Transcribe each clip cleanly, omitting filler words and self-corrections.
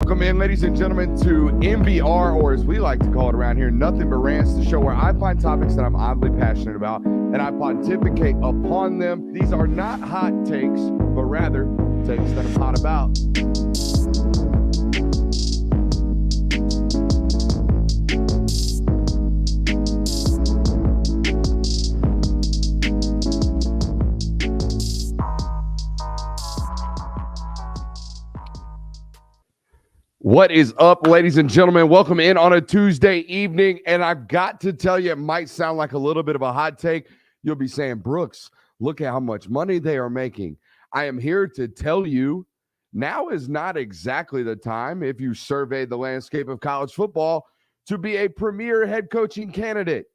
Welcome in, ladies and gentlemen, to MBR, or as we like to call it around here, Nothing But Rants, the show where I find topics that I'm oddly passionate about and I pontificate upon them. These are not hot takes, but rather takes that I'm hot about. What is up, ladies and gentlemen? Welcome in on a Tuesday evening, and I've got to tell you, it might sound like a little bit of a hot take. You'll be saying, Brooks, look at how much money they are making. I am here to tell you, now is not exactly the time, if you survey the landscape of college football, to be a premier head coaching candidate.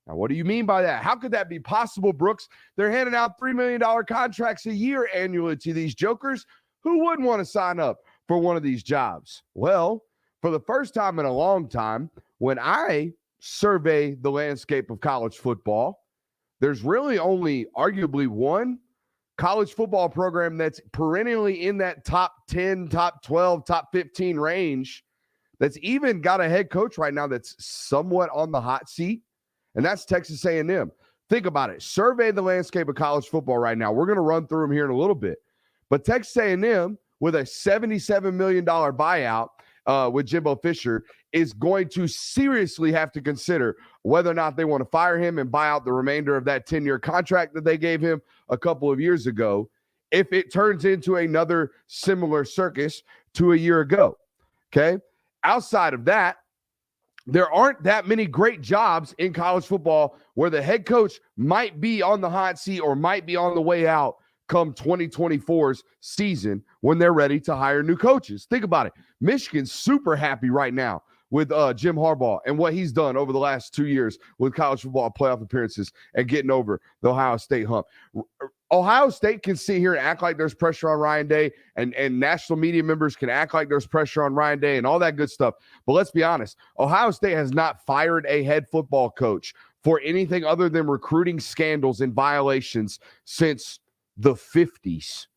Now, what do you mean by that? How could that be possible, Brooks? They're handing out $3 million contracts a year annually to these jokers. Who wouldn't want to sign up for one of these jobs? Well, for the first time in a long time, when I survey the landscape of college football, there's really only arguably one college football program that's perennially in that top 10, top 12, top 15 range that's even got a head coach right now that's somewhat on the hot seat, and that's Texas A&M. Think about it. Survey the landscape of college football right now. We're going to run through them here in a little bit. But Texas A&M, with a $77 million buyout with Jimbo Fisher, is going to seriously have to consider whether or not they want to fire him and buy out the remainder of that 10-year contract that they gave him a couple of years ago, if it turns into another similar circus to a year ago, okay? Outside of that, there aren't that many great jobs in college football where the head coach might be on the hot seat or might be on the way out come 2024's season when they're ready to hire new coaches. Think about it. Michigan's super happy right now with Jim Harbaugh and what he's done over the last 2 years with college football playoff appearances and getting over the Ohio State hump. Ohio State can sit here and act like there's pressure on Ryan Day, and national media members can act like there's pressure on Ryan Day and all that good stuff. But let's be honest, Ohio State has not fired a head football coach for anything other than recruiting scandals and violations since the 50s.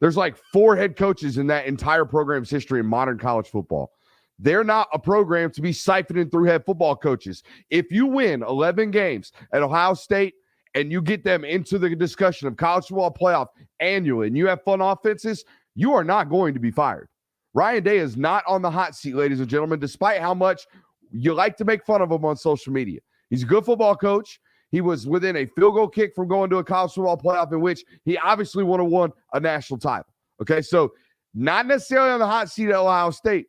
There's like 4 head coaches in that entire program's history in modern college football. They're not a program to be siphoning through head football coaches. If you win 11 games at Ohio State and you get them into the discussion of college football playoff annually and you have fun offenses, you are not going to be fired. Ryan Day is not on the hot seat, ladies and gentlemen, despite how much you like to make fun of him on social media. He's a good football coach. He was within a field goal kick from going to a college football playoff in which he obviously would have won a national title. Okay, so not necessarily on the hot seat at Ohio State.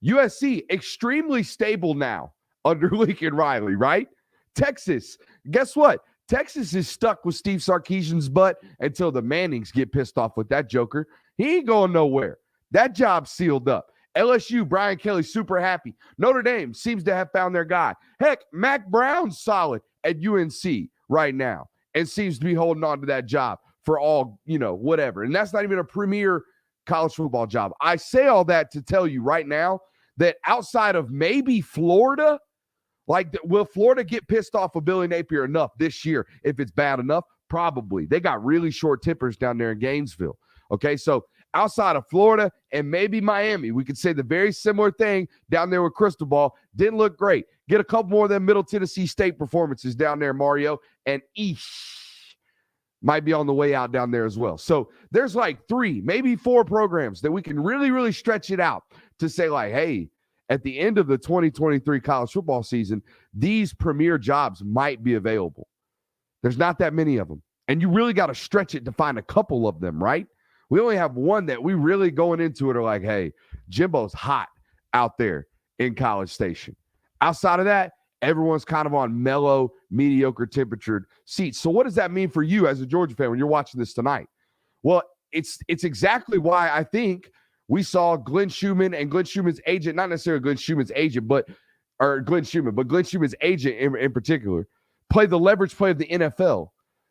USC, extremely stable now under Lincoln Riley, right? Texas, guess what? Texas is stuck with Steve Sarkisian's butt until the Mannings get pissed off with that joker. He ain't going nowhere. That job's sealed up. LSU, Brian Kelly, super happy. Notre Dame seems to have found their guy. Heck, Mac Brown's solid at UNC right now and seems to be holding on to that job for all, whatever. And that's not even a premier college football job. I say all that to tell you right now that outside of maybe Florida, will Florida get pissed off with Billy Napier enough this year if it's bad enough? Probably. They got really short tempers down there in Gainesville. Okay, so outside of Florida and maybe Miami, we could say the very similar thing down there with Cristobal. Didn't look great. Get a couple more of them Middle Tennessee State performances down there, Mario, and might be on the way out down there as well. So there's like 3, maybe 4 programs that we can really, really stretch it out to say like, hey, at the end of the 2023 college football season, these premier jobs might be available. There's not that many of them. And you really got to stretch it to find a couple of them, right? We only have one that we really going into it are like, hey, Jimbo's hot out there in College Station. Outside of that, everyone's kind of on mellow, mediocre temperatured seats. So what does that mean for you as a Georgia fan when you're watching this tonight? Well, it's exactly why I think we saw Glenn Schumann and Glenn Schumann's agent, not necessarily Glenn Schumann's agent, but Glenn Schumann's agent in particular, play the leverage play of the NFL.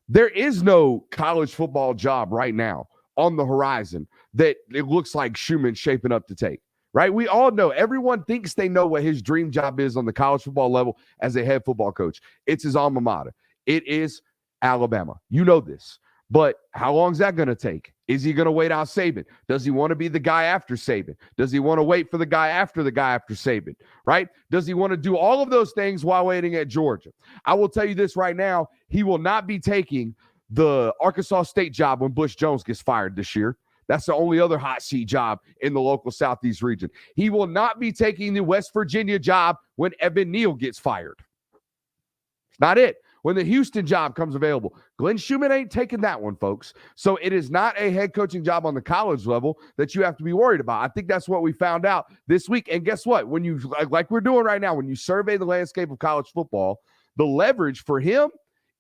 There is no college football job right now on the horizon that it looks like Schumann's shaping up to take, right? We all know, everyone thinks they know what his dream job is on the college football level as a head football coach. It's his alma mater. It is Alabama. You know this. But how long is that going to take? Is he going to wait out Saban? Does he want to be the guy after Saban? Does he want to wait for the guy after Saban, right? Does he want to do all of those things while waiting at Georgia? I will tell you this right now. He will not be taking the Arkansas State job when Bush Jones gets fired this year. That's the only other hot seat job in the local Southeast region. He will not be taking the West Virginia job when Evan Neal gets fired. It's not it. When the Houston job comes available, Glenn Schumann ain't taking that one, folks. So it is not a head coaching job on the college level that you have to be worried about. I think that's what we found out this week. And guess what? When you, like we're doing right now, when you survey the landscape of college football, the leverage for him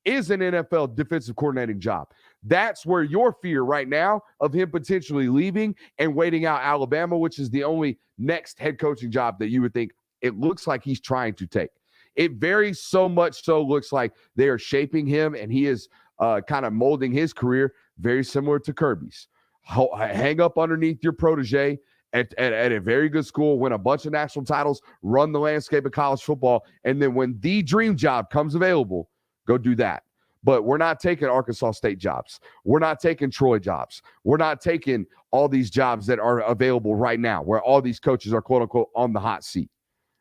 is an NFL defensive coordinating job. That's where your fear right now of him potentially leaving and waiting out Alabama, which is the only next head coaching job that you would think it looks like he's trying to take. It very so much so looks like they are shaping him, and he is kind of molding his career very similar to Kirby's. Hang up underneath your protege at a very good school, win a bunch of national titles, run the landscape of college football, and then when the dream job comes available, go do that. But we're not taking Arkansas State jobs. We're not taking Troy jobs. We're not taking all these jobs that are available right now, where all these coaches are, quote unquote, on the hot seat.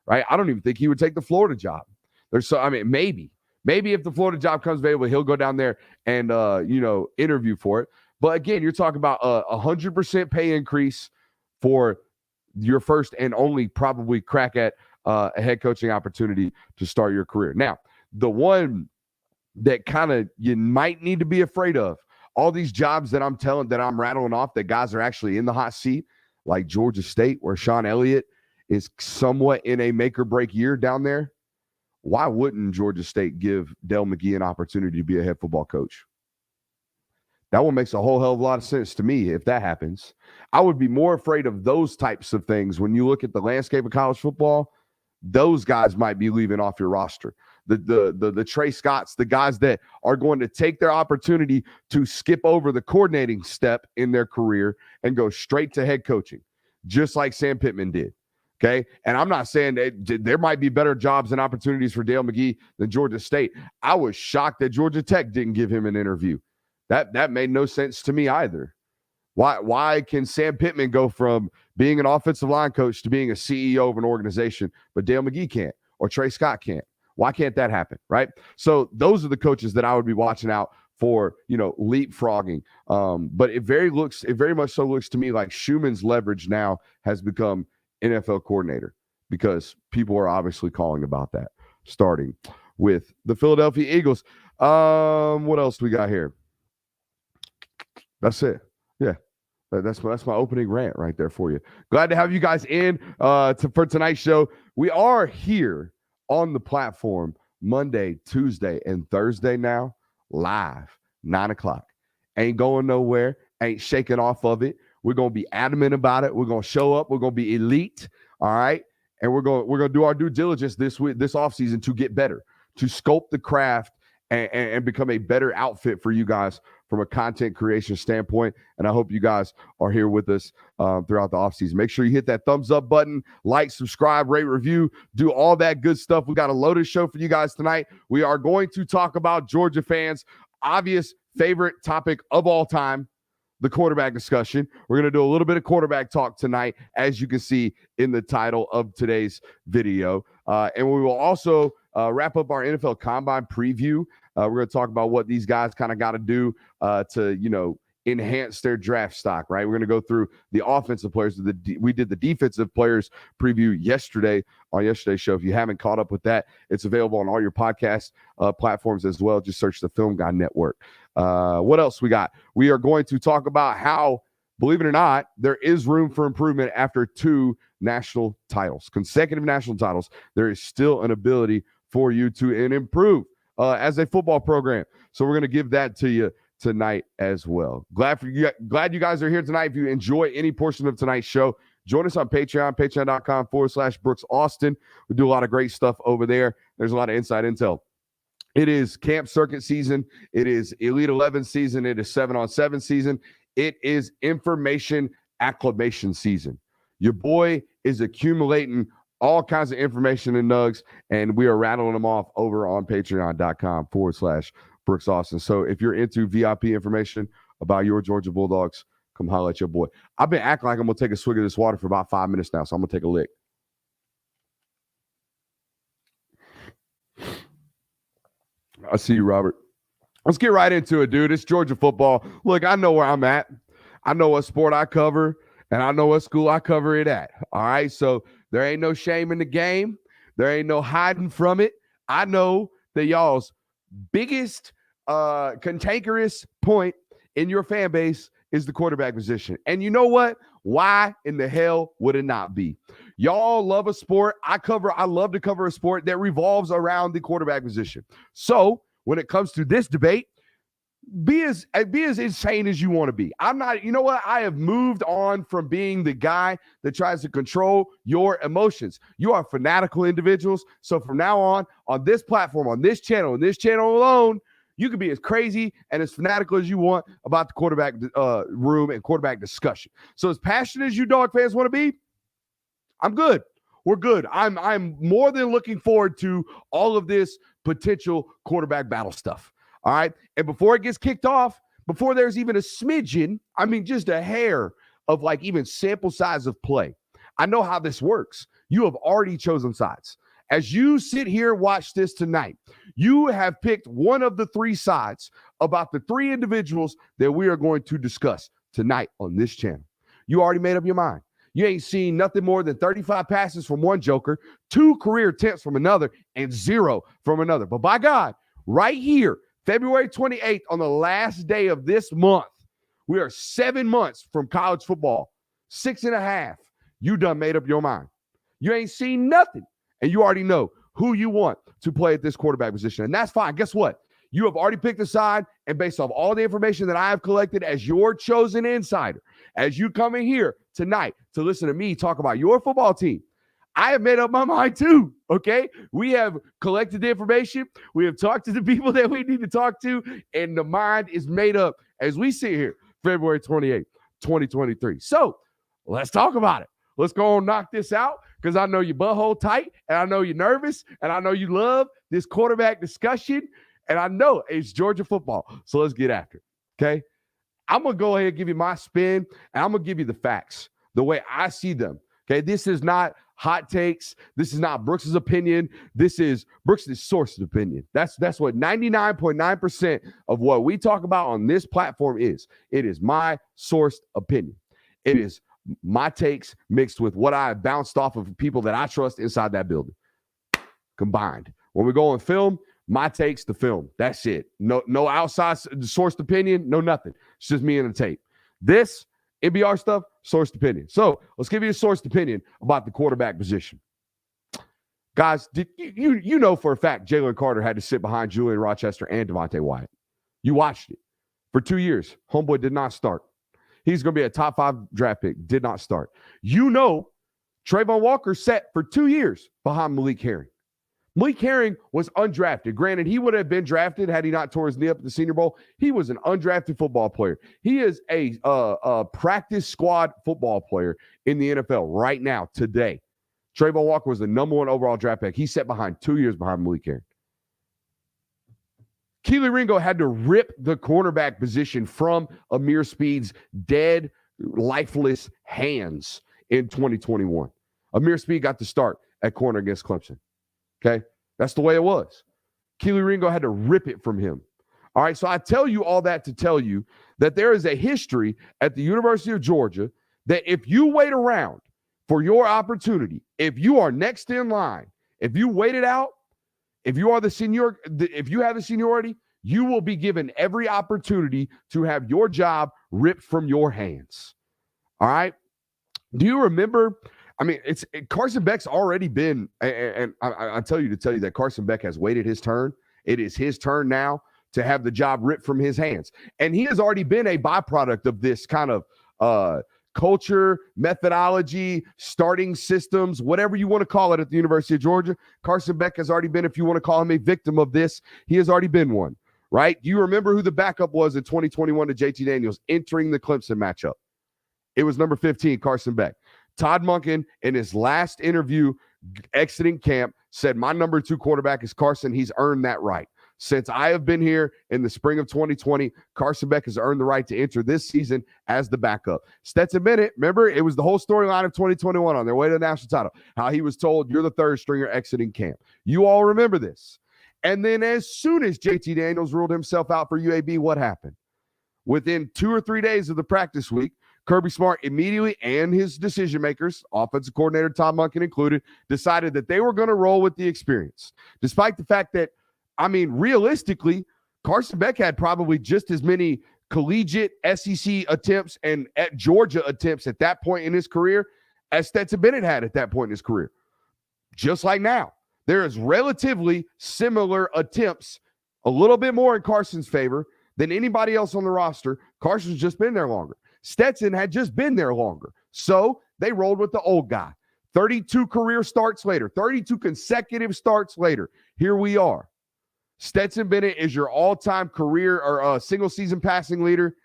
Right? I don't even think he would take the Florida job. Maybe if the Florida job comes available, he'll go down there and, interview for it. But again, you're talking about a 100% pay increase for your first and only probably crack at a head coaching opportunity to start your career. Now, the one that kind of you might need to be afraid of, all these jobs that I'm rattling off that guys are actually in the hot seat, like Georgia State, where Sean Elliott is somewhat in a make or break year down there. Why wouldn't Georgia State give Dale McGee an opportunity to be a head football coach? That one makes a whole hell of a lot of sense to me if that happens. I would be more afraid of those types of things when you look at the landscape of college football. Those guys might be leaving off your roster. The Trey Scotts, the guys that are going to take their opportunity to skip over the coordinating step in their career and go straight to head coaching, just like Sam Pittman did. Okay. And I'm not saying that there might be better jobs and opportunities for Dale McGee than Georgia State. I was shocked that Georgia Tech didn't give him an interview. That made no sense to me either. Why can Sam Pittman go from being an offensive line coach to being a CEO of an organization, but Dale McGee can't, or Trey Scott can't? Why can't that happen? Right. So those are the coaches that I would be watching out for, leapfrogging. But it very much so looks to me like Schumann's leverage now has become NFL coordinator, because people are obviously calling about that, starting with the Philadelphia Eagles. What else do we got here? That's it. Yeah. That's my opening rant right there for you. Glad to have you guys in for tonight's show. We are here on the platform Monday, Tuesday, and Thursday now, live, 9:00. Ain't going nowhere. Ain't shaking off of it. We're going to be adamant about it. We're going to show up. We're going to be elite. All right. And we're going to do our due diligence this offseason to get better, to sculpt the craft and become a better outfit for you guys from a content creation standpoint. And I hope you guys are here with us throughout the offseason. Make sure you hit that thumbs up button, like, subscribe, rate, review, do all that good stuff. We got a loaded show for you guys tonight. We are going to talk about Georgia fans' obvious favorite topic of all time, the quarterback discussion. We're going to do a little bit of quarterback talk tonight, as you can see in the title of today's video. And we will also wrap up our NFL Combine preview. We're going to talk about what these guys kind of got to do to, enhance their draft stock, right? We're going to go through the offensive players. We did the defensive players preview yesterday on yesterday's show. If you haven't caught up with that, it's available on all your podcast platforms as well. Just search the Film Guy Network. What else we got? We are going to talk about how, believe it or not, there is room for improvement after 2 national titles, consecutive national titles. There is still an ability for you to improve as a football program. So we're going to give that to you tonight as well. Glad you guys are here tonight. If you enjoy any portion of tonight's show, join us on Patreon, patreon.com/Brooks Austin. We do a lot of great stuff over there. There's a lot of inside intel. It is camp circuit season. It is Elite 11 season. It is 7-on-7 season. It is information acclimation season. Your boy is accumulating all kinds of information and nugs, and we are rattling them off over on patreon.com/Brooks Brooks Austin. So if you're into VIP information about your Georgia Bulldogs, come holler at your boy. I've been acting like I'm going to take a swig of this water for about 5 minutes now, so I'm going to take a lick. I see you, Robert. Let's get right into it, dude. It's Georgia football. Look, I know where I'm at. I know what sport I cover, and I know what school I cover it at. All right, so there ain't no shame in the game. There ain't no hiding from it. I know that y'all's biggest cantankerous point in your fan base is the quarterback position. And you know what? Why in the hell would it not be? Y'all love a sport. I love to cover a sport that revolves around the quarterback position. So when it comes to this debate, be as insane as you want to be. I'm not, you know what? I have moved on from being the guy that tries to control your emotions. You are fanatical individuals. So from now on this platform, on this channel alone, you can be as crazy and as fanatical as you want about the quarterback room and quarterback discussion. So as passionate as you dog fans want to be, I'm good. We're good. I'm more than looking forward to all of this potential quarterback battle stuff. All right. And before it gets kicked off, before there's even a smidgen, I mean, just a hair of like even sample size of play, I know how this works. You have already chosen sides. As you sit here, watch this tonight, you have picked one of the three sides about the three individuals that we are going to discuss tonight on this channel. You already made up your mind. You ain't seen nothing more than 35 passes from one joker, 2 career attempts from another, and 0 from another. But by God, right here, February 28th, on the last day of this month, we are 7 months from college football, 6.5. You done made up your mind. You ain't seen nothing, and you already know who you want to play at this quarterback position, and that's fine. Guess what? You have already picked a side, and based off all the information that I have collected as your chosen insider, as you come in here tonight to listen to me talk about your football team, I have made up my mind too, okay? We have collected the information. We have talked to the people that we need to talk to, and the mind is made up as we sit here February 28th, 2023. So let's talk about it. Let's go and knock this out because I know your butthole tight, and I know you're nervous, and I know you love this quarterback discussion, and I know it's Georgia football. So let's get after it, okay? I'm going to go ahead and give you my spin, and I'm going to give you the facts, the way I see them, okay? This is not hot takes. This is not Brooks's opinion. This is Brooks's sourced opinion. That's what 99.9% of what we talk about on this platform is. It is my sourced opinion. It is my takes mixed with what I bounced off of people that I trust inside that building combined. When we go on film, my takes, the film. That's it. No outside sourced opinion, no nothing. It's just me and the tape. This NBR stuff, sourced opinion. So let's give you a sourced opinion about the quarterback position. Guys, did you know for a fact Jalen Carter had to sit behind Julian Rochester and Devontae Wyatt? You watched it. For 2 years, homeboy did not start. He's going to be a top 5 draft pick, did not start. You know Trayvon Walker sat for 2 years behind Malik Herring. Malik Herring was undrafted. Granted, he would have been drafted had he not tore his knee up at the Senior Bowl. He was an undrafted football player. He is a practice squad football player in the NFL right now, today. Trayvon Walker was the number 1 overall draft pick. He sat behind 2 years behind Malik Herring. Keely Ringo had to rip the cornerback position from Amir Speed's dead, lifeless hands in 2021. Amir Speed got to start at corner against Clemson. Okay, that's the way it was. Keely Ringo had to rip it from him. All right, so I tell you all that to tell you that there is a history at the University of Georgia that if you wait around for your opportunity, if you are next in line, if you wait it out, if you are if you have the seniority, you will be given every opportunity to have your job ripped from your hands. All right? Do you remember? I mean, Carson Beck's already been, and I tell you that Carson Beck has waited his turn. It is his turn now to have the job ripped from his hands. And he has already been a byproduct of this kind of culture, methodology, starting systems, whatever you want to call it at the University of Georgia. Carson Beck has already been, if you want to call him a victim of this, he has already been one, right? Do you remember who the backup was in 2021 to JT Daniels entering the Clemson matchup? It was number 15, Carson Beck. Todd Monken, in his last interview exiting camp, said, my number 2 quarterback is Carson. He's earned that right. Since I have been here in the spring of 2020, Carson Beck has earned the right to enter this season as the backup. Stetson Bennett, remember, it was the whole storyline of 2021 on their way to the national title, how he was told, you're the third stringer exiting camp. You all remember this. And then as soon as JT Daniels ruled himself out for UAB, what happened? Within 2 or 3 days of the practice week, Kirby Smart immediately, and his decision makers, offensive coordinator Tom Monken included, decided that they were going to roll with the experience. Despite the fact that, realistically, Carson Beck had probably just as many collegiate SEC attempts and at Georgia attempts at that point in his career as Stetson Bennett had at that point in his career. Just like now, there is relatively similar attempts, a little bit more in Carson's favor than anybody else on the roster. Carson's just been there longer. Stetson had just been there longer. So they rolled with the old guy. 32 career starts later, 32 consecutive starts later, here we are. Stetson Bennett is your all-time career or single-season passing leader,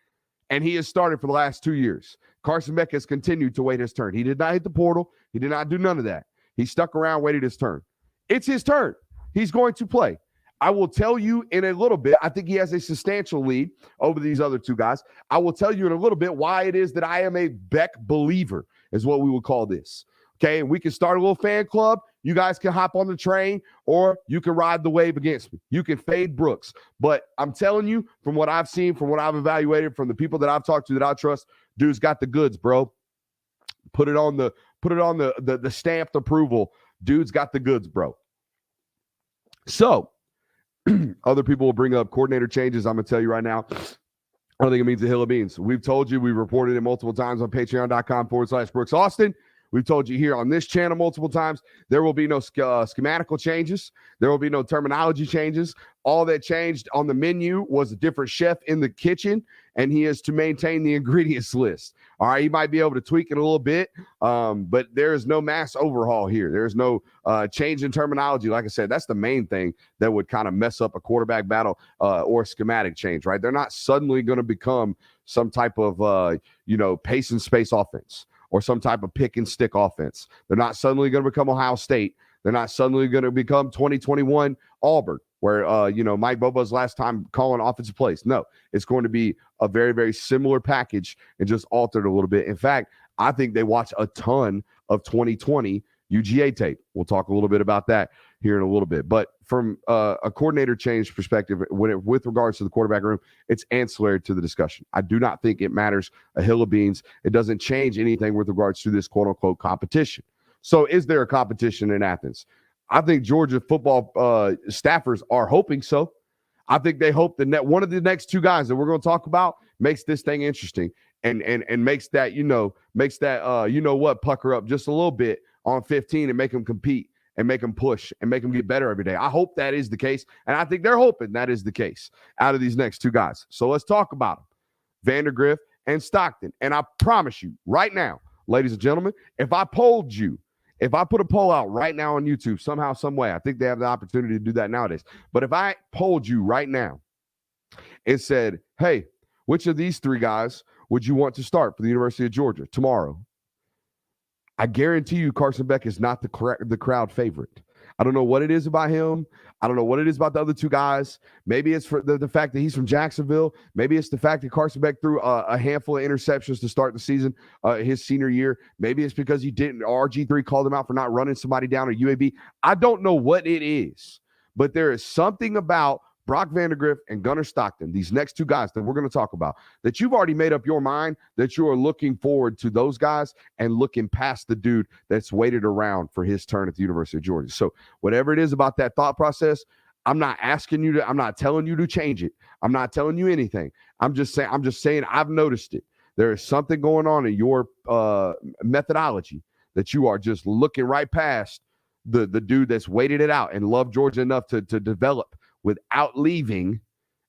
and he has started for the last 2 years. Carson Beck has continued to wait his turn. He did not hit the portal. He did not do none of that. He stuck around, waited his turn. It's his turn. He's going to play. I will tell you in a little bit, I think he has a substantial lead over these other two guys. I will tell you in a little bit why it is that I am a Beck believer, is what we would call this. Okay, and we can start a little fan club. You guys can hop on the train, or you can ride the wave against me. You can fade Brooks. But I'm telling you, from what I've seen, from what I've evaluated, from the people that I've talked to that I trust, dude's got the goods, bro. Put it on the stamped approval. Dude's got the goods, bro. So, other people will bring up coordinator changes. I'm going to tell you right now, I don't think it means a hill of beans. We've told you, we've reported it multiple times on patreon.com/Brooks Austin. We've told you here on this channel multiple times, there will be no schematical changes. There will be no terminology changes. All that changed on the menu was a different chef in the kitchen, and he is to maintain the ingredients list. All right, he might be able to tweak it a little bit, but there is no mass overhaul here. There's no change in terminology. Like I said, that's the main thing that would kind of mess up a quarterback battle or schematic change, right? They're not suddenly going to become some type of, pace and space offense, or some type of pick and stick offense. They're not suddenly going to become Ohio State. They're not suddenly going to become 2021 Auburn, where, Mike Bobo's last time calling offensive plays. No, it's going to be a very, very similar package and just altered a little bit. In fact, I think they watch a ton of 2020 UGA tape. We'll talk a little bit about that here in a little bit. But from a coordinator change perspective, with regards to the quarterback room, it's ancillary to the discussion. I do not think it matters a hill of beans. It doesn't change anything with regards to this quote-unquote competition. So is there a competition in Athens? I think Georgia football staffers are hoping so. I think they hope that one of the next two guys that we're going to talk about makes this thing interesting and makes that, pucker up just a little bit on 15 and make them compete and make them push and make them get better every day. I hope that is the case, and I think they're hoping that is the case out of these next two guys. So let's talk about them, Vandergriff and Stockton. And I promise you right now, ladies and gentlemen, if I put a poll out right now on YouTube somehow, some way, I think they have the opportunity to do that nowadays. But if I polled you right now and said, hey, which of these three guys would you want to start for the University of Georgia tomorrow? I guarantee you Carson Beck is not the crowd favorite. I don't know what it is about him. I don't know what it is about the other two guys. Maybe it's for the fact that he's from Jacksonville. Maybe it's the fact that Carson Beck threw a handful of interceptions to start the season, his senior year. Maybe it's because RG3 called him out for not running somebody down at UAB. I don't know what it is, but there is something about Brock Vandergriff and Gunnar Stockton, these next two guys that we're going to talk about, that you've already made up your mind that you are looking forward to those guys and looking past the dude that's waited around for his turn at the University of Georgia. So whatever it is about that thought process, I'm not telling you to change it. I'm not telling you anything. I'm just saying I've noticed it. There is something going on in your methodology that you are just looking right past the dude that's waited it out and loved Georgia enough to develop without leaving,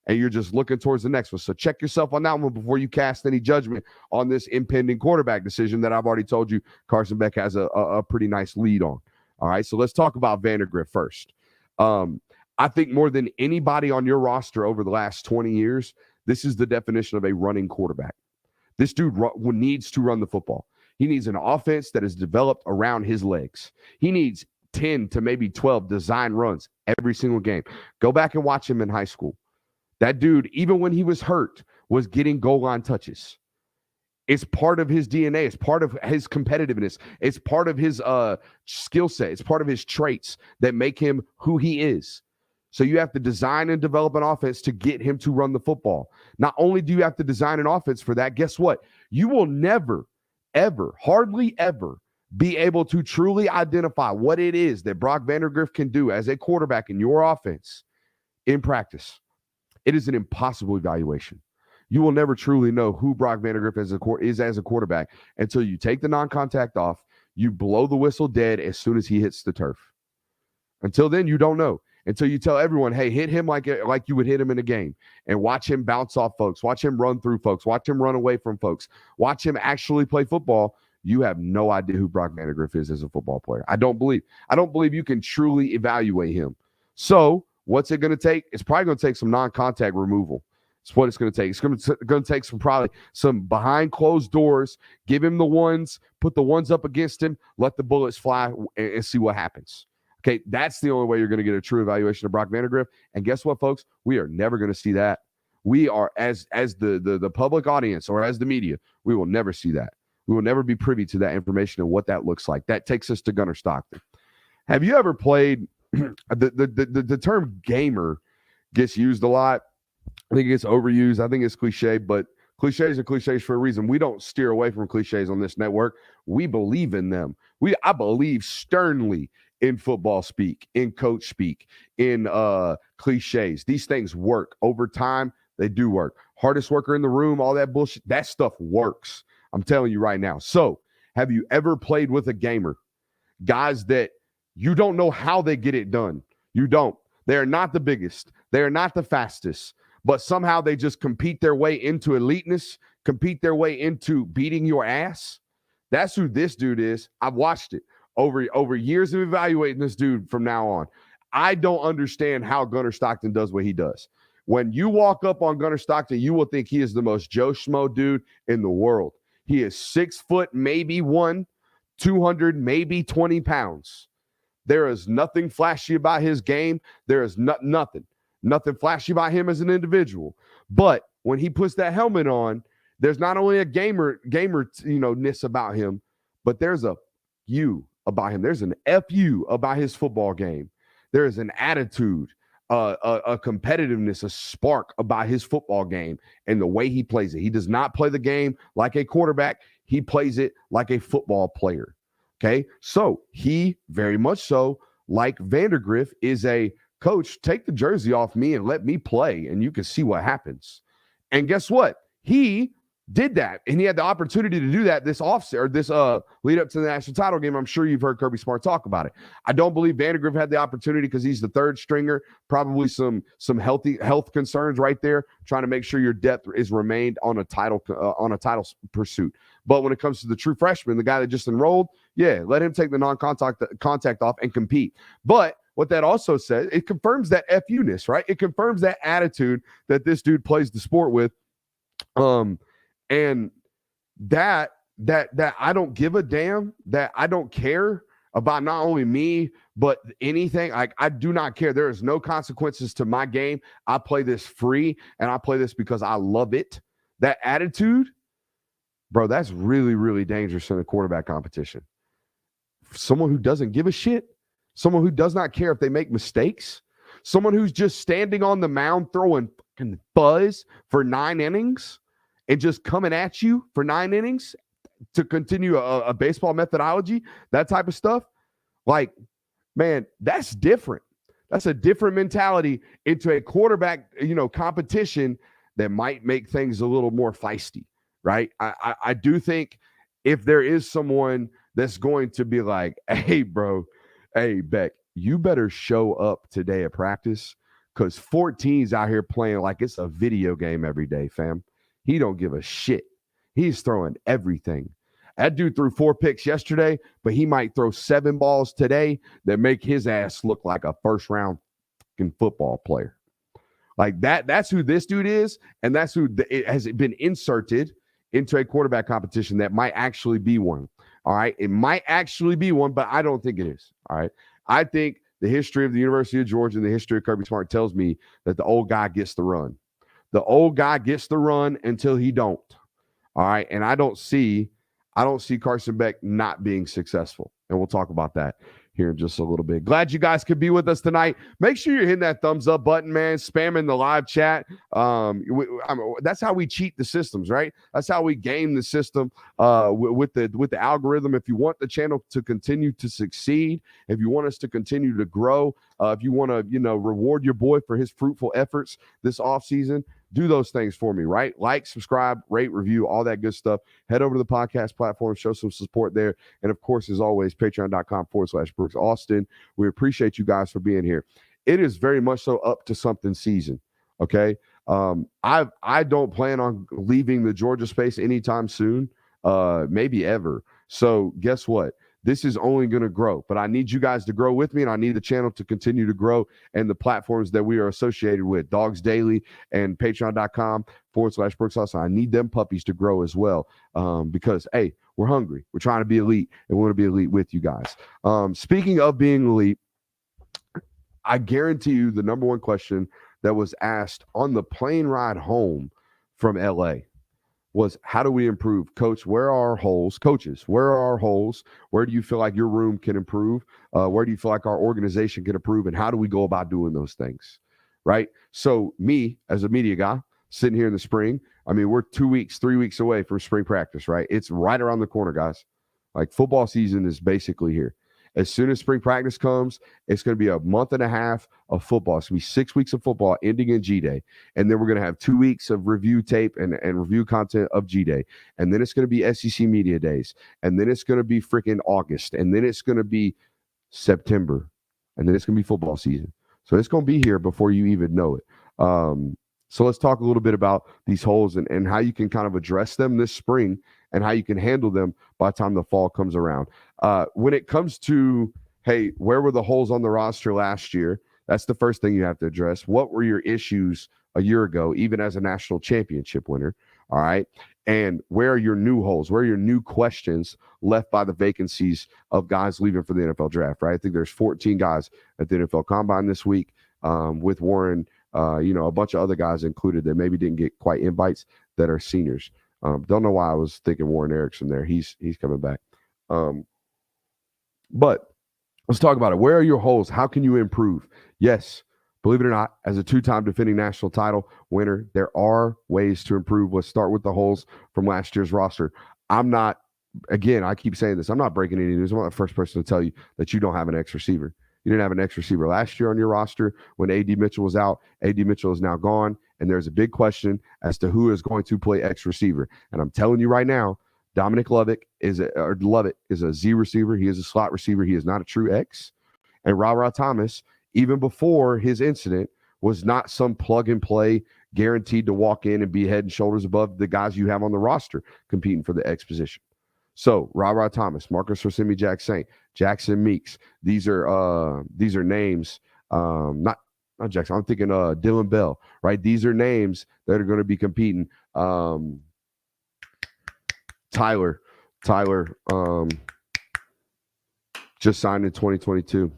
and you're just looking towards the next one. So check yourself on that one before you cast any judgment on this impending quarterback decision that I've already told you Carson Beck has a pretty nice lead on. All right, so let's talk about Vandergriff first. I think more than anybody on your roster over the last 20 years, this is the definition of a running quarterback. This dude needs to run the football. He needs an offense that is developed around his legs. He needs 10 to maybe 12 design runs every single game. Go back and watch him in high school. That dude, even when he was hurt, was getting goal line touches. It's part of his DNA. It's part of his competitiveness. It's part of his skill set. It's part of his traits that make him who he is. So you have to design and develop an offense to get him to run the football. Not only do you have to design an offense for that, guess what? You will never, ever, hardly ever be able to truly identify what it is that Brock Vandergriff can do as a quarterback in your offense in practice. It is an impossible evaluation. You will never truly know who Brock Vandergriff is as a quarterback until you take the non-contact off, you blow the whistle dead as soon as he hits the turf. Until then, you don't know. Until you tell everyone, hey, hit him like you would hit him in a game, and watch him bounce off folks, watch him run through folks, watch him run away from folks, watch him actually play football. You have no idea who Brock Vandergriff is as a football player. I don't believe you can truly evaluate him. So what's it going to take? It's probably going to take some non-contact removal. It's what it's going to take. It's going to take some behind closed doors. Give him the ones, put the ones up against him, let the bullets fly, and see what happens. Okay, that's the only way you're going to get a true evaluation of Brock Vandergriff. And guess what, folks? We are never going to see that. We are, as the public audience or as the media, we will never see that. We will never be privy to that information and what that looks like. That takes us to Gunnar Stockton. Have you ever played the term gamer gets used a lot. I think it gets overused. I think it's cliche, but cliches are cliches for a reason. We don't steer away from cliches on this network. We believe in them. I believe sternly in football speak, in coach speak, in cliches. These things work. Over time, they do work. Hardest worker in the room, all that bullshit, that stuff works. I'm telling you right now. So, have you ever played with a gamer? Guys that you don't know how they get it done. You don't. They are not the biggest. They are not the fastest. But somehow they just compete their way into eliteness, compete their way into beating your ass. That's who this dude is. I've watched it over years of evaluating this dude from now on. I don't understand how Gunnar Stockton does what he does. When you walk up on Gunnar Stockton, you will think he is the most Joe Schmo dude in the world. He is 6 foot, maybe 200, maybe 20 pounds. There is nothing flashy about his game. There is nothing flashy about him as an individual. But when he puts that helmet on, there's not only a gamer-ness about him, but there's a you about him. There's an FU about his football game. There is an attitude, a competitiveness, a spark about his football game and the way he plays it. He does not play the game like a quarterback. He plays it like a football player. Okay, so he very much so, like Vandergriff, is a coach, take the jersey off me and let me play, and you can see what happens. And guess what? He did that, and he had the opportunity to do that this lead up to the national title game. I'm sure you've heard Kirby Smart talk about it. I don't believe Vandergriff had the opportunity because he's the third stringer. Probably some health concerns right there, trying to make sure your depth is remained on a title pursuit. But when it comes to the true freshman, the guy that just enrolled, yeah, let him take the non-contact off and compete. But what that also says, it confirms that FU-ness, right? It confirms that attitude that this dude plays the sport with. And that I don't give a damn, that I don't care about not only me, but anything. I do not care. There is no consequences to my game. I play this free, and I play this because I love it. That attitude, bro, that's really, really dangerous in a quarterback competition. Someone who doesn't give a shit, someone who does not care if they make mistakes, someone who's just standing on the mound throwing fucking buzz for 9 innings and just coming at you for 9 innings to continue a baseball methodology, that type of stuff. Like, man, that's different. That's a different mentality into a quarterback, competition that might make things a little more feisty, right? I do think if there is someone that's going to be like, hey, bro, hey, Beck, you better show up today at practice because 14's out here playing like it's a video game every day, fam. He don't give a shit. He's throwing everything. That dude threw 4 picks yesterday, but he might throw 7 balls today that make his ass look like a first-round fucking football player. Like that's who this dude is, and that's who it has been inserted into a quarterback competition that might actually be one. All right, it might actually be one, but I don't think it is. All right, I think the history of the University of Georgia and the history of Kirby Smart tells me that the old guy gets the run. The old guy gets the run until he don't. All right. And I don't see Carson Beck not being successful. And we'll talk about that here in just a little bit. Glad you guys could be with us tonight. Make sure you're hitting that thumbs up button, man. Spamming the live chat. That's how we cheat the systems, right? That's how we game the system with the algorithm. If you want the channel to continue to succeed, if you want us to continue to grow, if you want to, reward your boy for his fruitful efforts this offseason, do those things for me, right? Like, subscribe, rate, review, all that good stuff. Head over to the podcast platform, show some support there. And of course, as always, patreon.com/Brooks Austin. We appreciate you guys for being here. It is very much so up to something season. Okay. I don't plan on leaving the Georgia space anytime soon, maybe ever. So guess what? This is only going to grow, but I need you guys to grow with me, and I need the channel to continue to grow, and the platforms that we are associated with, Dogs Daily and patreon.com/Brooks Austin. I need them puppies to grow as well, because, hey, we're hungry. We're trying to be elite, and we want to be elite with you guys. Speaking of being elite, I guarantee you the number one question that was asked on the plane ride home from LA was, how do we improve? Coach, where are our holes? Coaches, where are our holes? Where do you feel like your room can improve? Where do you feel like our organization can improve? And how do we go about doing those things? Right? So me, as a media guy, sitting here in the spring, I mean, we're 2 weeks, 3 weeks away from spring practice, right? It's right around the corner, guys. Like, football season is basically here. As soon as spring practice comes, it's going to be a month and a half of football. It's going to be 6 weeks of football ending in G-Day. And then we're going to have 2 weeks of review tape and review content of G-Day. And then it's going to be SEC Media Days. And then it's going to be freaking August. And then it's going to be September. And then it's going to be football season. So it's going to be here before you even know it. So let's talk a little bit about these holes and how you can kind of address them this spring and how you can handle them by the time the fall comes around. When it comes to, hey, where were the holes on the roster last year? That's the first thing you have to address. What were your issues a year ago, even as a national championship winner? All right. And where are your new holes? Where are your new questions left by the vacancies of guys leaving for the NFL draft, right? I think there's 14 guys at the NFL Combine this week, with Warren, a bunch of other guys included that maybe didn't get quite invites that are seniors. Don't know why I was thinking Warren Erickson there. He's coming back. But let's talk about it. Where are your holes? How can you improve? Yes, believe it or not, as a two-time defending national title winner, there are ways to improve. Let's start with the holes from last year's roster. I keep saying this, I'm not breaking any news. I'm not the first person to tell you that you don't have an X receiver. You didn't have an X receiver last year on your roster when A.D. Mitchell was out. A.D. Mitchell is now gone, and there's a big question as to who is going to play X receiver. And I'm telling you right now, Dominic Lovett is a Z receiver. He is a slot receiver. He is not a true X. And Ra Thomas, even before his incident, was not some plug and play guaranteed to walk in and be head and shoulders above the guys you have on the roster competing for the X position. So Ra Thomas, Marcus Rosemi-Jacksaint, Jackson Meeks. These are names, not Jackson. I'm thinking Dylan Bell, right? These are names that are going to be competing. Tyler, just signed in 2022.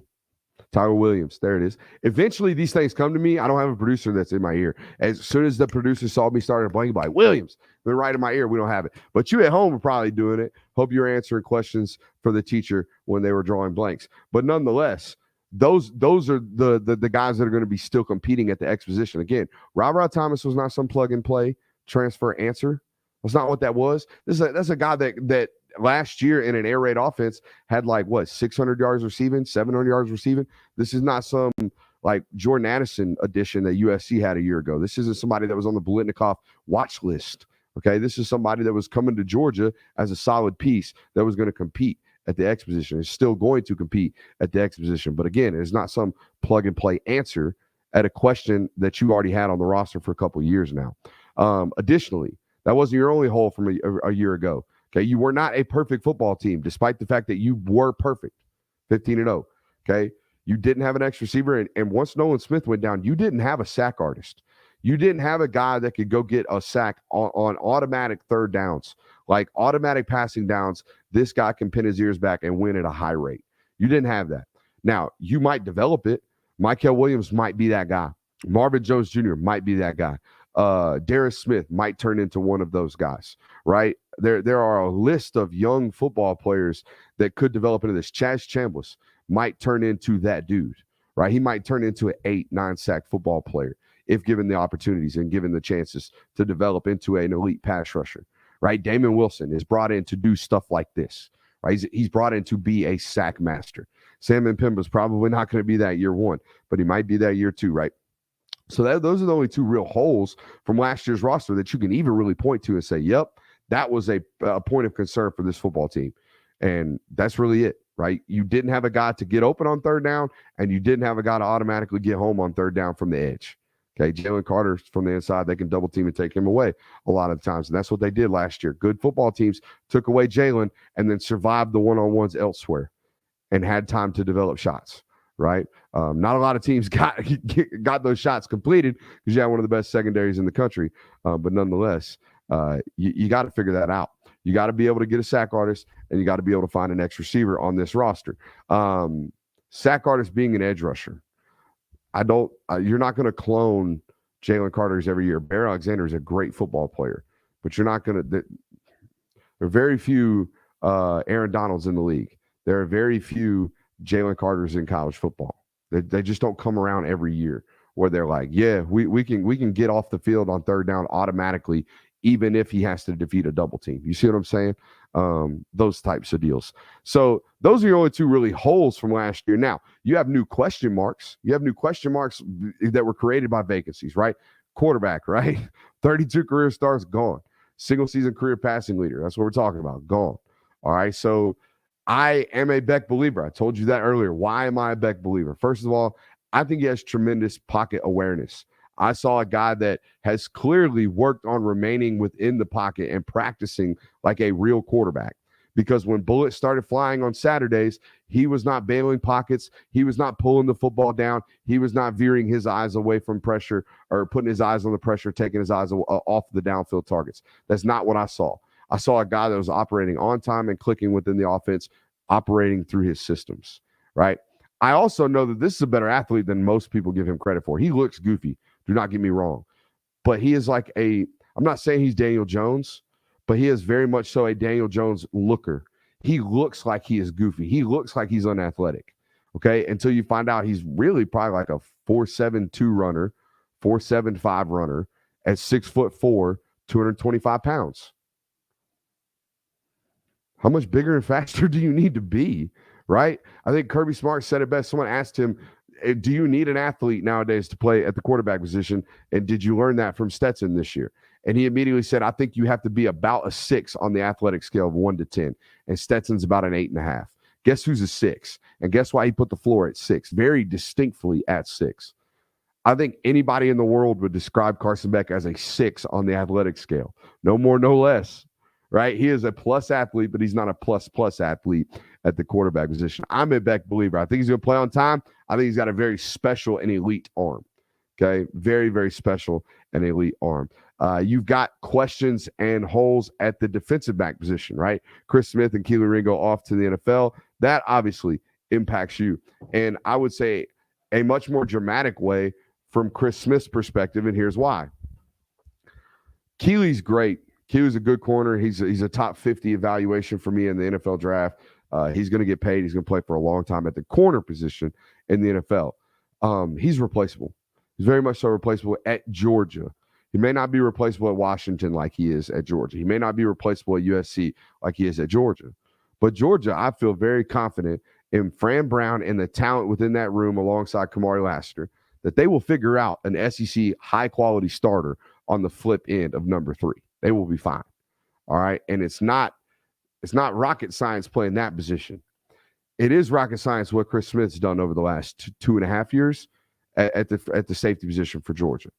Tyler Williams, there it is. Eventually, these things come to me. I don't have a producer that's in my ear. As soon as the producer saw me starting blanking, like, Williams, they're right in my ear. We don't have it. But you at home are probably doing it. Hope you're answering questions for the teacher when they were drawing blanks. But nonetheless, those are the guys that are going to be still competing at the X position. Again, Ra Thomas was not some plug and play transfer answer. That's not what that was. That's a guy that last year in an air raid offense had 600 yards receiving, 700 yards receiving. This is not some like Jordan Addison addition that USC had a year ago. This isn't somebody that was on the Biletnikoff watch list. Okay, this is somebody that was coming to Georgia as a solid piece that was going to compete at the X position. Is still going to compete at the X position. But again, it's not some plug and play answer at a question that you already had on the roster for a couple of years now. Additionally, that wasn't your only hole from a year ago. Okay, you were not a perfect football team, despite the fact that you were perfect, 15-0. Okay, you didn't have an X receiver, and once Nolan Smith went down, you didn't have a sack artist. You didn't have a guy that could go get a sack on automatic third downs, like automatic passing downs. This guy can pin his ears back and win at a high rate. You didn't have that. Now, you might develop it. Mykel Williams might be that guy. Marvin Jones Jr. might be that guy. Darius Smith might turn into one of those guys, right? There are a list of young football players that could develop into this. Chaz Chambliss might turn into that dude, right? He might turn into an 8-9 sack football player if given the opportunities and given the chances to develop into an elite pass rusher, right? Damon Wilson is brought in to do stuff like this, right? He's brought in to be a sack master. Sam Mpemba's probably not going to be that year one, but he might be that year two, right? So those are the only two real holes from last year's roster that you can even really point to and say, yep, that was a point of concern for this football team. And that's really it, right? You didn't have a guy to get open on third down, and you didn't have a guy to automatically get home on third down from the edge. Okay, Jalen Carter from the inside, they can double team and take him away a lot of times. And that's what they did last year. Good football teams took away Jalen and then survived the one-on-ones elsewhere and had time to develop shots, right? Not a lot of teams got those shots completed because you have one of the best secondaries in the country. But nonetheless, you got to figure that out. You got to be able to get a sack artist, and you got to be able to find an X receiver on this roster. Sack artist being an edge rusher. You're not going to clone Jalen Carter's every year. Bear Alexander is a great football player, but you're not going to. There are very few Aaron Donalds in the league. There are very few Jalen Carters in college football. They just don't come around every year where they're like, yeah, we can get off the field on third down automatically, even if he has to defeat a double team. You see what I'm saying? Those types of deals. So those are your only two really holes from last year. Now, you have new question marks. You have new question marks that were created by vacancies, right? Quarterback, right? 32 career starts, gone. Single season career passing leader. That's what we're talking about. Gone. All right. So I am a Beck believer. I told you that earlier. Why am I a Beck believer? First of all, I think he has tremendous pocket awareness. I saw a guy that has clearly worked on remaining within the pocket and practicing like a real quarterback. Because when bullets started flying on Saturdays, he was not bailing pockets. He was not pulling the football down. He was not veering his eyes away from pressure or putting his eyes on the pressure, taking his eyes off the downfield targets. That's not what I saw. I saw a guy that was operating on time and clicking within the offense, operating through his systems, right? I also know that this is a better athlete than most people give him credit for. He looks goofy. Do not get me wrong. But he is like I'm not saying he's Daniel Jones, but he is very much so a Daniel Jones looker. He looks like he is goofy. He looks like he's unathletic, okay? Until you find out he's really probably like a 4.72 runner, 4.75 runner at 6'4", 225 pounds. How much bigger and faster do you need to be, right? I think Kirby Smart said it best. Someone asked him, do you need an athlete nowadays to play at the quarterback position? And did you learn that from Stetson this year? And he immediately said, I think you have to be about a 6 on the athletic scale of 1 to 10. And Stetson's about an 8.5. Guess who's a 6? And guess why he put the floor at 6? Very distinctly at 6. I think anybody in the world would describe Carson Beck as a 6 on the athletic scale. No more, no less. Right? He is a plus athlete, but he's not a plus athlete at the quarterback position. I'm a Beck believer. I think he's going to play on time. I think he's got a very special and elite arm. Okay? Very, very special and elite arm. You've got questions and holes at the defensive back position, right? Chris Smith and Keely Ringo off to the NFL. That obviously impacts you. And I would say a much more dramatic way from Chris Smith's perspective, and here's why. Keely's great. Keely's a good corner. He's a top 50 evaluation for me in the NFL draft. He's going to get paid. He's going to play for a long time at the corner position in the NFL. He's replaceable. He's very much so replaceable at Georgia. He may not be replaceable at Washington like he is at Georgia. He may not be replaceable at USC like he is at Georgia. But Georgia, I feel very confident in Fran Brown and the talent within that room alongside Kamari Lassiter that they will figure out an SEC high-quality starter on the flip end of number 3. They will be fine. All right. And it's not rocket science playing that position. It is rocket science what Chris Smith's done over the last 2.5 years at the safety position for Georgia.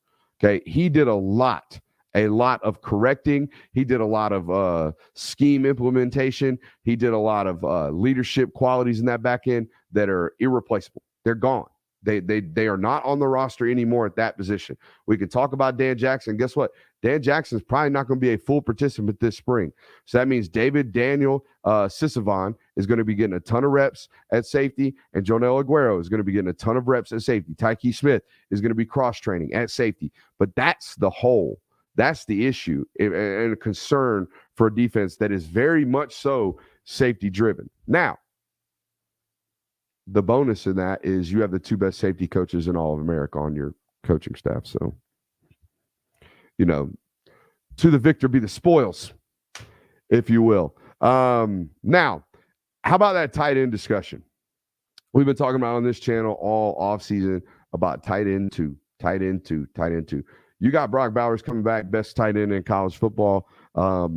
Okay. He did a lot of correcting. He did a lot of scheme implementation. He did a lot of leadership qualities in that back end that are irreplaceable. They're gone. They are not on the roster anymore at that position. We can talk about Dan Jackson. Guess what? Dan Jackson's probably not going to be a full participant this spring. So that means David Daniel Sisavon is going to be getting a ton of reps at safety, and Jonel Aguero is going to be getting a ton of reps at safety. Tyke Smith is going to be cross-training at safety. But that's the hole. That's the issue and a concern for a defense that is very much so safety-driven. Now, the bonus in that is you have the two best safety coaches in all of America on your coaching staff. So, to the victor be the spoils, if you will. Now, how about that tight end discussion? We've been talking about on this channel all offseason about tight end two. You got Brock Bowers coming back, best tight end in college football.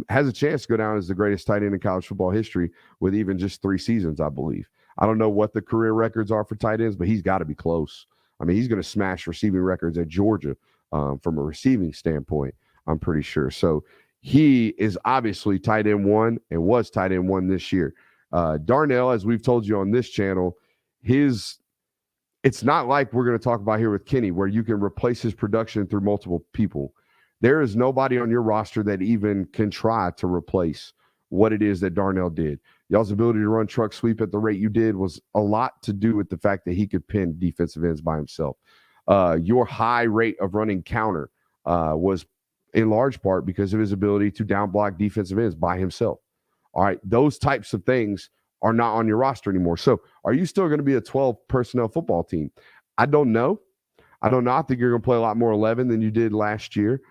Has a chance to go down as the greatest tight end in college football history with even just 3 seasons, I believe. I don't know what the career records are for tight ends, but he's got to be close. I mean, he's going to smash receiving records at Georgia from a receiving standpoint, I'm pretty sure. So he is obviously tight end 1 and was tight end 1 this year. Darnell, as we've told you on this channel, it's not like we're going to talk about here with Kenny, where you can replace his production through multiple people. There is nobody on your roster that even can try to replace what it is that Darnell did. Y'all's ability to run truck sweep at the rate you did was a lot to do with the fact that he could pin defensive ends by himself. Your high rate of running counter was in large part because of his ability to down block defensive ends by himself. All right, those types of things are not on your roster anymore. So are you still going to be a 12 personnel football team? I don't know. I think you're going to play a lot more 11 than you did last year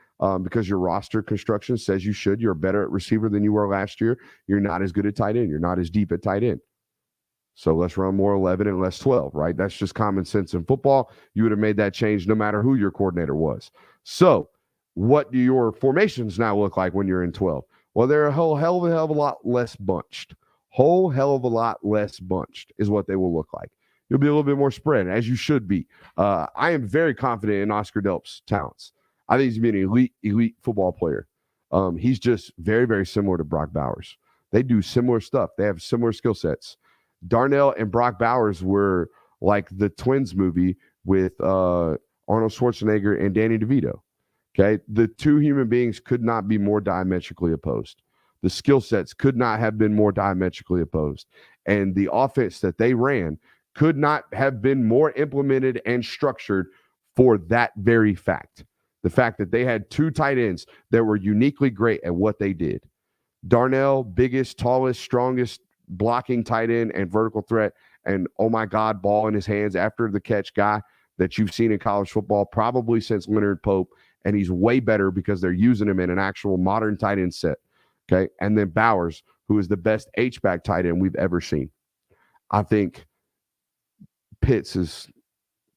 because your roster construction says you should. You're better at receiver than you were last year. You're not as good at tight end. You're not as deep at tight end. So let's run more 11 and less 12, right? That's just common sense in football. You would have made that change no matter who your coordinator was. So what do your formations now look like when you're in 12? Well, they're a hell of a lot less bunched. Whole hell of a lot less bunched is what they will look like. You'll be a little bit more spread, as you should be. I am very confident in Oscar Delp's talents. I think he's been an elite football player. He's just very, very similar to Brock Bowers. They do similar stuff. They have similar skill sets. Darnell and Brock Bowers were like the Twins movie with Arnold Schwarzenegger and Danny DeVito. Okay, the two human beings could not be more diametrically opposed. The skill sets could not have been more diametrically opposed. And the offense that they ran could not have been more implemented and structured for that very fact. The fact that they had 2 tight ends that were uniquely great at what they did. Darnell, biggest, tallest, strongest blocking tight end and vertical threat, and oh my God, ball in his hands after the catch guy that you've seen in college football probably since Leonard Pope. And he's way better because they're using him in an actual modern tight end set. Okay. And then Bowers, who is the best H-back tight end we've ever seen. I think Pitts is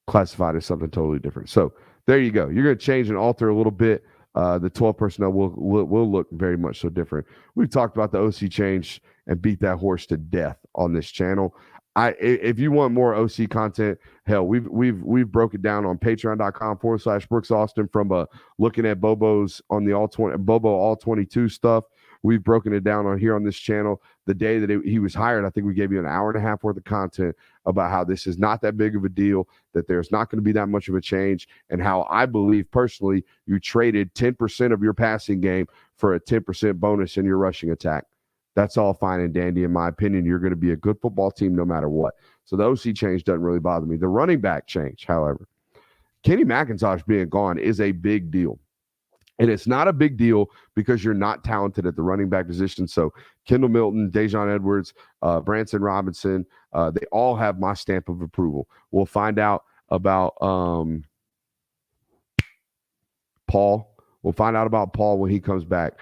classified as something totally different. So there you go. You're going to change and alter a little bit. The 12 personnel will look very much so different. We've talked about the OC change and beat that horse to death on this channel. If you want more OC content, hell, we've broke it down on patreon.com/Brooks Austin from looking at Bobo's on the Bobo all 22 stuff. We've broken it down on here on this channel. The day that he was hired, I think we gave you an hour and a half worth of content about how this is not that big of a deal, that there's not going to be that much of a change, and how I believe personally you traded 10% of your passing game for a 10% bonus in your rushing attack. That's all fine and dandy. In my opinion, you're going to be a good football team no matter what. So the OC change doesn't really bother me. The running back change, however, Kenny McIntosh being gone is a big deal. And it's not a big deal because you're not talented at the running back position. So Kendall Milton, Dejon Edwards, Branson Robinson, they all have my stamp of approval. We'll find out about Paul. We'll find out about Paul when he comes back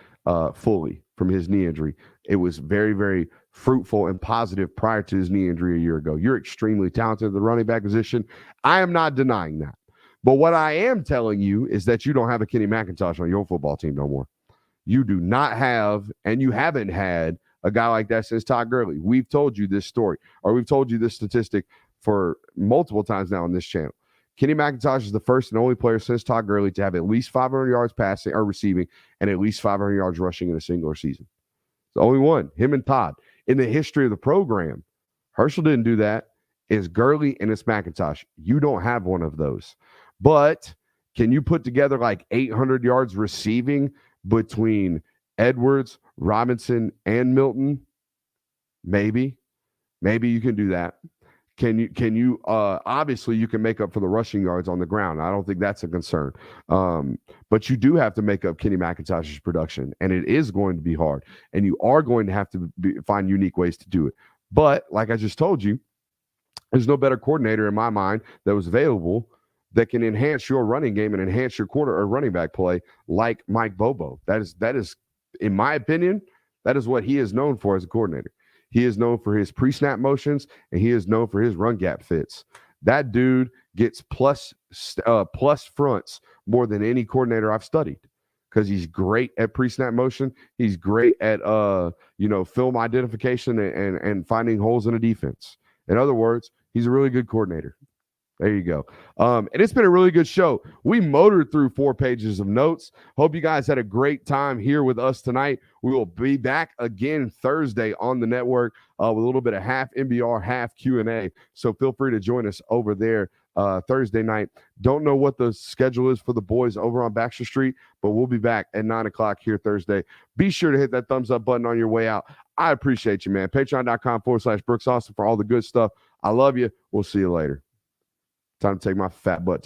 fully from his knee injury. It was very, very fruitful and positive prior to his knee injury a year ago. You're extremely talented at the running back position. I am not denying that. But what I am telling you is that you don't have a Kenny McIntosh on your football team no more. You do not have, and you haven't had a guy like that since Todd Gurley. We've told you this story, or we've told you this statistic for multiple times now on this channel. Kenny McIntosh is the first and only player since Todd Gurley to have at least 500 yards passing or receiving and at least 500 yards rushing in a singular season. It's the only one, him and Todd. In the history of the program, Herschel didn't do that. It's Gurley and it's McIntosh. You don't have one of those. But can you put together like 800 yards receiving between Edwards, Robinson, and Milton? Maybe. Maybe you can do that. Can you obviously you can make up for the rushing yards on the ground. I don't think that's a concern. But you do have to make up Kenny McIntosh's production, and it is going to be hard. And you are going to have to find unique ways to do it. But like I just told you, there's no better coordinator in my mind that was available that can enhance your running game and enhance your quarter or running back play like Mike Bobo. That is, in my opinion, that is what he is known for as a coordinator. He is known for his pre-snap motions, and he is known for his run gap fits. That dude gets plus fronts more than any coordinator I've studied because he's great at pre-snap motion. He's great at film identification and finding holes in a defense. In other words, he's a really good coordinator. There you go. And it's been a really good show. We motored through 4 pages of notes. Hope you guys had a great time here with us tonight. We will be back again Thursday on the network with a little bit of half NBR, half Q&A. So feel free to join us over there Thursday night. Don't know what the schedule is for the boys over on Baxter Street, but we'll be back at 9 o'clock here Thursday. Be sure to hit that thumbs up button on your way out. I appreciate you, man. Patreon.com/Brooks Austin for all the good stuff. I love you. We'll see you later. Time to take my fat butt to